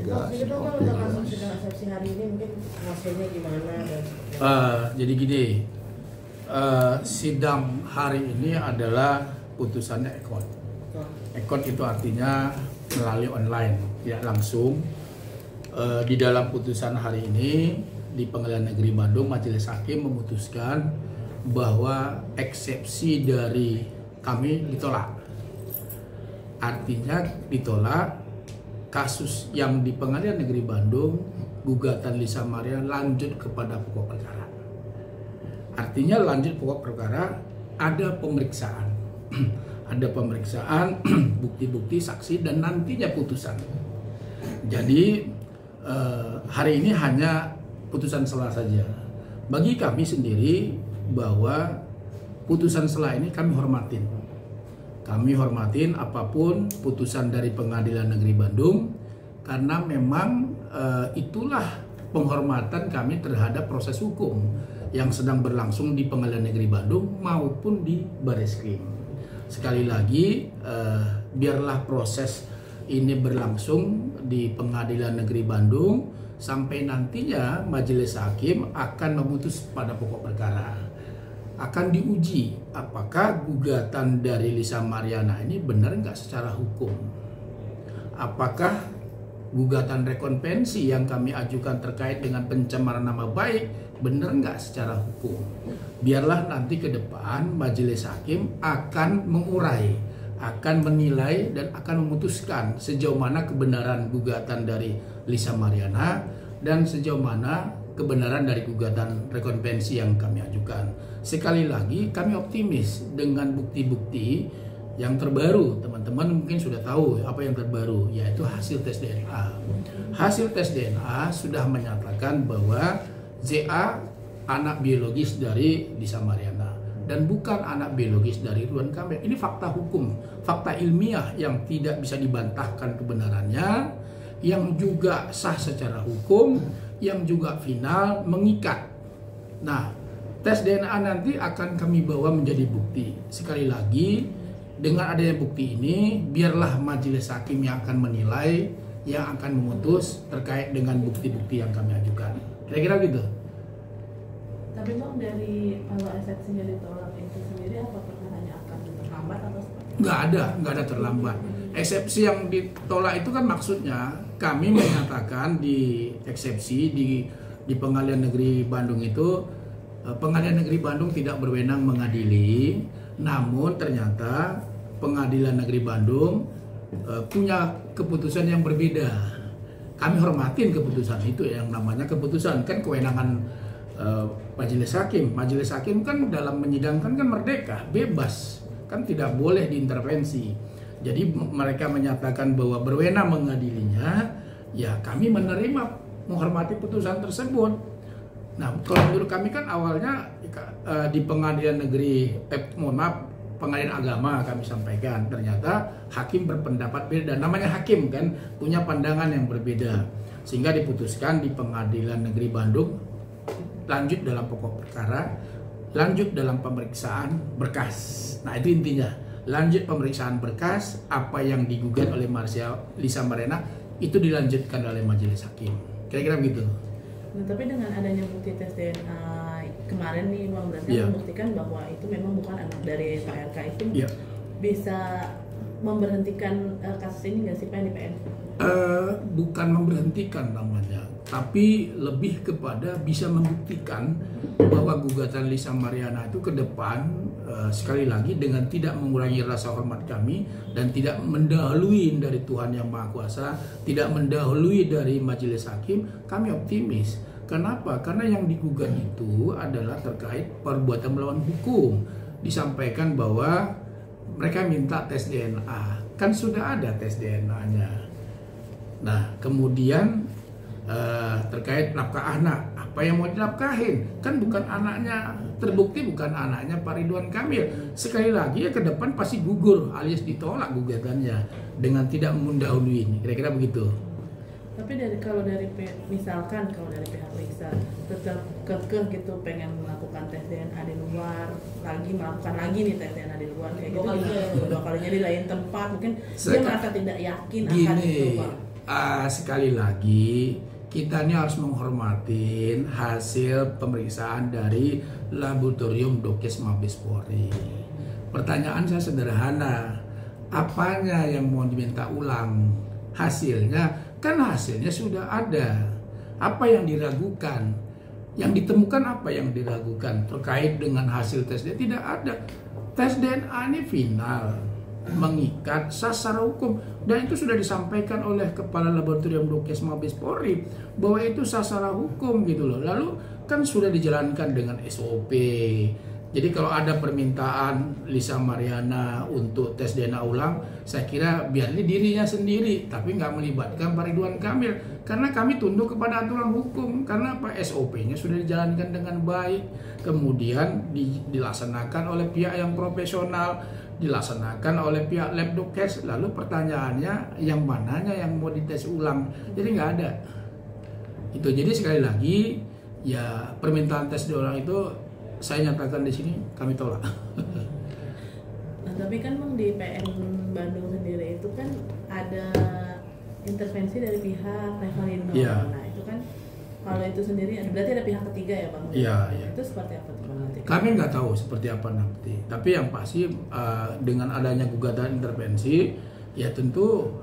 gas. Jadi kalau untuk kasus sidang eksepsi hari ini mungkin hasilnya gimana dan Jadi gini, sidang hari ini adalah putusannya ekot. Ekot itu artinya melalui online, tidak langsung. Di dalam putusan hari ini di Pengadilan Negeri Bandung, Majelis Hakim memutuskan bahwa eksepsi dari kami ditolak. Artinya ditolak kasus yang di Pengadilan Negeri Bandung, gugatan Lisa Mariana lanjut kepada pokok perkara. Artinya lanjut pokok perkara, ada pemeriksaan. Ada pemeriksaan, bukti-bukti, saksi, dan nantinya putusan. Jadi hari ini hanya putusan selah saja. Bagi kami sendiri bahwa putusan selah ini kami hormatin. Kami hormatin apapun putusan dari Pengadilan Negeri Bandung, karena memang itulah penghormatan kami terhadap proses hukum yang sedang berlangsung di Pengadilan Negeri Bandung maupun di Bareskrim. Sekali lagi, biarlah proses ini berlangsung di Pengadilan Negeri Bandung sampai nantinya Majelis Hakim akan memutus pada pokok perkara. Akan diuji apakah gugatan dari Lisa Mariana ini benar nggak secara hukum. Apakah gugatan rekonvensi yang kami ajukan terkait dengan pencemaran nama baik benar nggak secara hukum. Biarlah nanti ke depan Majelis Hakim akan mengurai, akan menilai dan akan memutuskan sejauh mana kebenaran gugatan dari Lisa Mariana dan sejauh mana kebenaran dari gugatan rekonvensi yang kami ajukan. Sekali lagi kami optimis dengan bukti-bukti yang terbaru. Teman-teman mungkin sudah tahu apa yang terbaru, yaitu hasil tes DNA. Hasil tes DNA sudah menyatakan bahwa ZA anak biologis dari Lisa Mariana dan bukan anak biologis dari Ridwan Kamil. Ini fakta hukum, fakta ilmiah yang tidak bisa dibantahkan kebenarannya, yang juga sah secara hukum, yang juga final mengikat. Nah, tes DNA nanti akan kami bawa menjadi bukti. Sekali lagi, dengan adanya bukti ini, biarlah Majelis Hakim yang akan menilai, yang akan memutus terkait dengan bukti-bukti yang kami ajukan. Kira-kira gitu. tapi Bang, dari kalau eksepsinya ditolak itu sendiri apa perkaranya akan terlambat atau seperti apa? Nggak ada terlambat. Eksepsi yang ditolak itu kan maksudnya kami menyatakan di eksepsi di Pengadilan Negeri Bandung itu, Pengadilan Negeri Bandung tidak berwenang mengadili, namun ternyata Pengadilan Negeri Bandung punya keputusan yang berbeda. Kami hormatin keputusan itu, yang namanya keputusan kan kewenangan Majelis Hakim. Majelis Hakim kan dalam menyidangkan kan merdeka, bebas, kan tidak boleh diintervensi. Jadi mereka menyatakan bahwa berwenang mengadilinya, ya kami menerima, menghormati putusan tersebut. Nah, kalau menurut kami kan awalnya di Pengadilan Negeri, Pengadilan Agama kami sampaikan, ternyata hakim berpendapat beda. Namanya hakim kan punya pandangan yang berbeda, sehingga diputuskan di Pengadilan Negeri Bandung lanjut dalam pokok perkara, lanjut dalam pemeriksaan berkas. Nah, itu intinya, lanjut pemeriksaan berkas, apa yang digugat oleh Lisa Mariana itu dilanjutkan oleh Majelis Hakim. Kira-kira begitu. Nah, tapi dengan adanya bukti tes DNA kemarin nih Bang, berarti membuktikan bahwa itu memang bukan anak dari Pak RK itu, bisa memberhentikan kasus ini nggak sih Pak di PN? Bukan memberhentikan namanya, tapi lebih kepada bisa membuktikan bahwa gugatan Lisa Mariana itu ke depan sekali lagi dengan tidak mengurangi rasa hormat kami dan tidak mendahului dari Tuhan Yang Maha Kuasa, tidak mendahului dari Majelis Hakim. Kami optimis. Kenapa? Karena yang digugat itu adalah terkait perbuatan melawan hukum. Disampaikan bahwa mereka minta tes DNA, kan sudah ada tes DNA-nya. Nah, kemudian terkait nafkah anak, apa yang mau dinafkahin? Kan bukan anaknya, terbukti bukan anaknya Pak Ridwan Kamil. Sekali lagi ya ke depan pasti gugur alias ditolak gugatannya dengan tidak mendahului. Kira-kira begitu. Tapi misalkan kalau dari pihak Lisa tetap kekeh gitu pengen melakukan tes DNA di luar, melakukan lagi nih tes DNA di luar kayak gitu, dua kalinya di lain tempat, mungkin dia merasa tidak yakin akan itu Pak. sekali lagi kita ini harus menghormati hasil pemeriksaan dari Laboratorium Dokes Mabes Polri. Pertanyaan saya sederhana, apanya yang mau diminta ulang? Hasilnya, kan hasilnya sudah ada. Apa yang diragukan? Yang ditemukan apa yang diragukan terkait dengan hasil tes DNA? Tidak ada. Tes DNA ini final, mengikat sah secara hukum, dan itu sudah disampaikan oleh Kepala Laboratorium Dokes Mabes Polri bahwa itu sah secara hukum gitu loh. Lalu kan sudah dijalankan dengan SOP. Jadi kalau ada permintaan Lisa Mariana untuk tes DNA ulang, saya kira biarlah dirinya sendiri, tapi nggak melibatkan Pak Ridwan Kamil, karena kami tunduk kepada aturan hukum, karena Pak SOP-nya sudah dijalankan dengan baik, kemudian dilaksanakan oleh pihak yang profesional, dilaksanakan oleh pihak lab Dokes. Lalu pertanyaannya yang mananya yang mau dites ulang? Jadi nggak ada. Itu jadi sekali lagi ya, permintaan tes DNA ulang itu saya nyatakan di sini kami tolak. Nah, tapi kan Bang, di PN Bandung sendiri itu kan ada intervensi dari pihak Revalino. Ya. Nah, itu kan kalau itu sendiri berarti ada pihak ketiga ya Bang? Iya, iya. Itu seperti apa tuh Bang nanti? Kami nggak tahu seperti apa nanti. Tapi yang pasti dengan adanya gugatan intervensi, ya tentu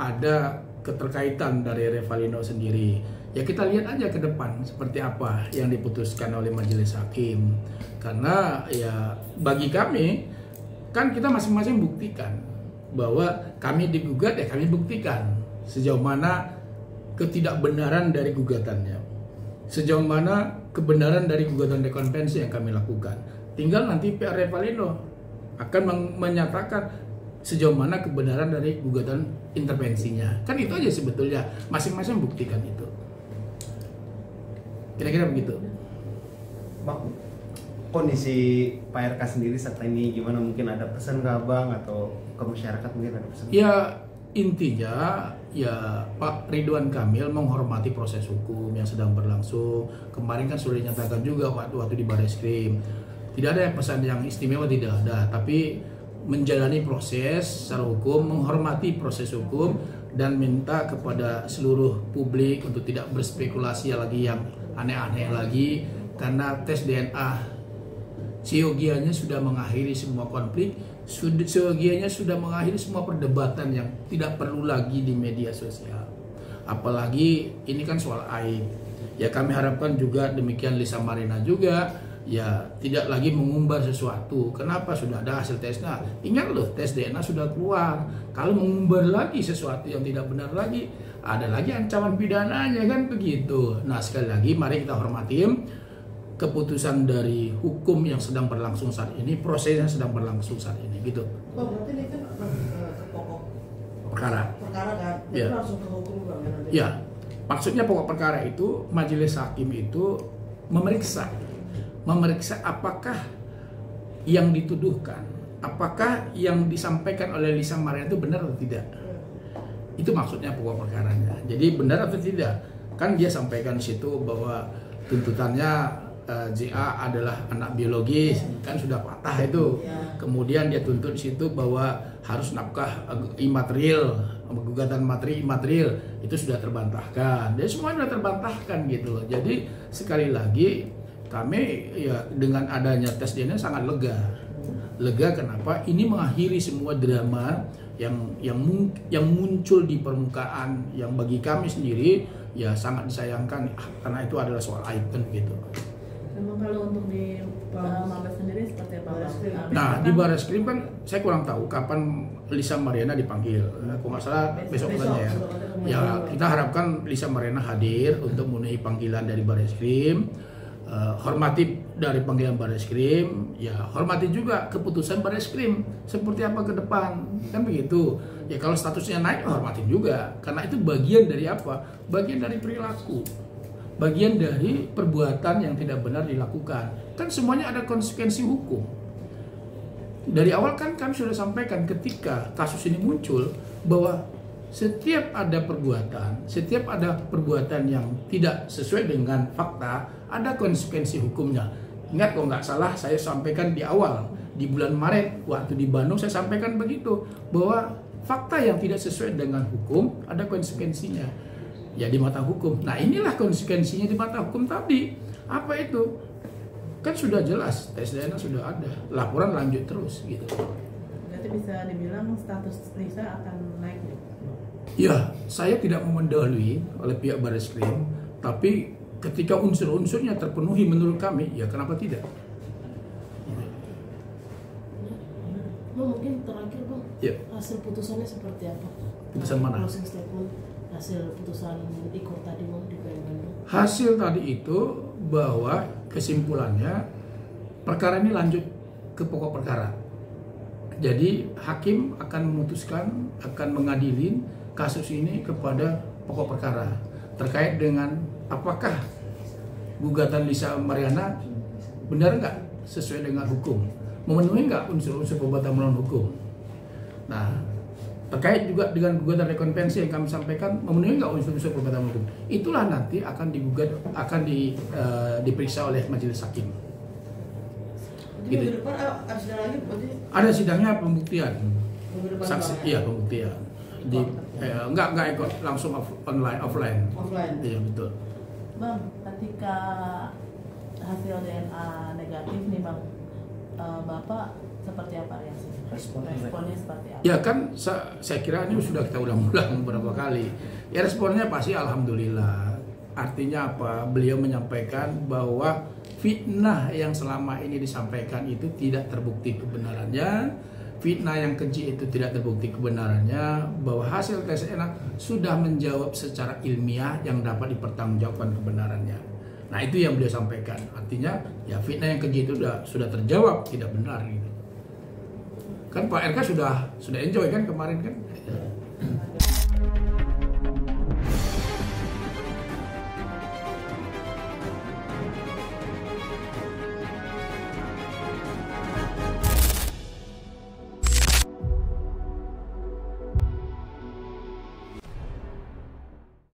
ada keterkaitan dari Revalino sendiri. Ya kita lihat aja ke depan seperti apa yang diputuskan oleh majelis hakim. Karena ya bagi kami kan kita masing-masing buktikan bahwa kami digugat, ya kami buktikan sejauh mana ketidakbenaran dari gugatannya, sejauh mana kebenaran dari gugatan rekonvensi yang kami lakukan. Tinggal nanti pihak Revalino akan menyatakan sejauh mana kebenaran dari gugatan intervensinya. Kan itu aja sebetulnya, masing-masing buktikan itu. Kira-kira begitu. Bang, kondisi Pak RK sendiri saat ini gimana? Mungkin ada pesan ke Abang atau ke masyarakat, mungkin ada pesan? Ya intinya ya Pak Ridwan Kamil menghormati proses hukum yang sedang berlangsung. Kemarin kan sudah dinyatakan juga waktu di Bareskrim. Tidak ada pesan yang istimewa, tidak ada. Tapi menjalani proses secara hukum, menghormati proses hukum, dan minta kepada seluruh publik untuk tidak berspekulasi lagi yang aneh-aneh lagi, karena tes DNA siogianya sudah mengakhiri semua konflik, siogianya sudah mengakhiri semua perdebatan yang tidak perlu lagi di media sosial. Apalagi ini kan soal aib. Ya kami harapkan juga demikian Lisa Mariana juga ya tidak lagi mengumbar sesuatu. Kenapa? Sudah ada hasil tesnya. Ingat loh, tes DNA sudah keluar. Kalau mengumbar lagi sesuatu yang tidak benar lagi, ada lagi ancaman pidananya, kan begitu. Nah sekali lagi mari kita hormati keputusan dari hukum yang sedang berlangsung saat ini, prosesnya sedang berlangsung saat ini, gitu. Oh, berarti ini kan ke pokok Perkara kan? Ya. Itu langsung ke hukum Bang ya nanti? Ya, maksudnya pokok perkara itu majelis hakim itu memeriksa apakah yang dituduhkan, apakah yang disampaikan oleh Lisa Mariana itu benar atau tidak. Itu maksudnya pokok perkaranya. Jadi benar atau tidak, kan dia sampaikan di situ bahwa tuntutannya JA adalah anak biologis, kan sudah patah itu. Kemudian dia tuntut di situ bahwa harus nafkah imaterial, gugatan materi imaterial, itu sudah terbantahkan. Jadi semua sudah terbantahkan gitu loh. Jadi sekali lagi kami ya dengan adanya tes DNA sangat lega. Lega kenapa? Ini mengakhiri semua drama yang muncul di permukaan, yang bagi kami sendiri ya sangat disayangkan, karena itu adalah soal aib kan gitu. Memang kalau untuk di Mabes sendiri seperti apa? Nah di Bareskrim kan saya kurang tahu kapan Lisa Mariana dipanggil. Kalau nggak salah besok katanya ya. Ya kita harapkan Lisa Mariana hadir untuk memenuhi panggilan dari Bareskrim. Hormati dari panggilan Bareskrim, ya hormati juga keputusan Bareskrim seperti apa ke depan, kan begitu. Ya kalau statusnya naik, hormatin juga, karena itu bagian dari apa? Bagian dari perilaku, bagian dari perbuatan yang tidak benar dilakukan. Kan semuanya ada konsekuensi hukum. Dari awal kan kami sudah sampaikan ketika kasus ini muncul bahwa setiap ada perbuatan yang tidak sesuai dengan fakta, ada konsekuensi hukumnya. Ingat kalau nggak salah saya sampaikan di awal, di bulan Maret waktu di Bandung saya sampaikan begitu, bahwa fakta yang tidak sesuai dengan hukum ada konsekuensinya. Ya di mata hukum. Nah inilah konsekuensinya di mata hukum tadi. Apa itu? Kan sudah jelas, tes DNA sudah ada, laporan lanjut terus gitu. Berarti bisa dibilang status Lisa akan naik nih? Ya, saya tidak mendahului oleh pihak Barreskrim, tapi ketika unsur-unsurnya terpenuhi menurut kami, ya kenapa tidak? Bang, mungkin terakhir Bang, Ya. hasil putusannya seperti apa? Putusan mana? Closing statement, hasil putusan IKOR tadi Bang di PN Bandung. Hasil tadi itu bahwa kesimpulannya perkara ini lanjut ke pokok perkara. Jadi hakim akan memutuskan, akan mengadilin kasus ini kepada pokok perkara terkait dengan apakah gugatan Lisa Mariana benar nggak sesuai dengan hukum, memenuhi nggak unsur-unsur perbuatan melawan hukum. Nah, terkait juga dengan gugatan rekonvensi yang kami sampaikan memenuhi nggak unsur-unsur perbuatan hukum, itulah nanti akan digugat, akan diperiksa oleh majelis hakim. Jadi Gitu. minggu depan ada sidang lagi berarti Ada sidangnya pembuktian, minggu depan saksi, Bang, iya pembuktian. Di enggak ikut langsung offline. offline. Iya betul. Bang, ketika hasil DNA negatif nih Bang, Bapak seperti apa reaksinya? Responnya seperti apa? Ya kan saya kira ini sudah kita ulang-ulang beberapa kali. Ya responnya pasti alhamdulillah. Artinya apa? Beliau menyampaikan bahwa fitnah yang selama ini disampaikan itu tidak terbukti kebenarannya. Fitnah yang keji itu tidak terbukti kebenarannya, bahwa hasil tes DNA sudah menjawab secara ilmiah yang dapat dipertanggungjawabkan kebenarannya. Nah itu yang beliau sampaikan. Artinya ya fitnah yang keji itu sudah terjawab tidak benar gitu. Kan Pak RK sudah enjoy kan kemarin kan.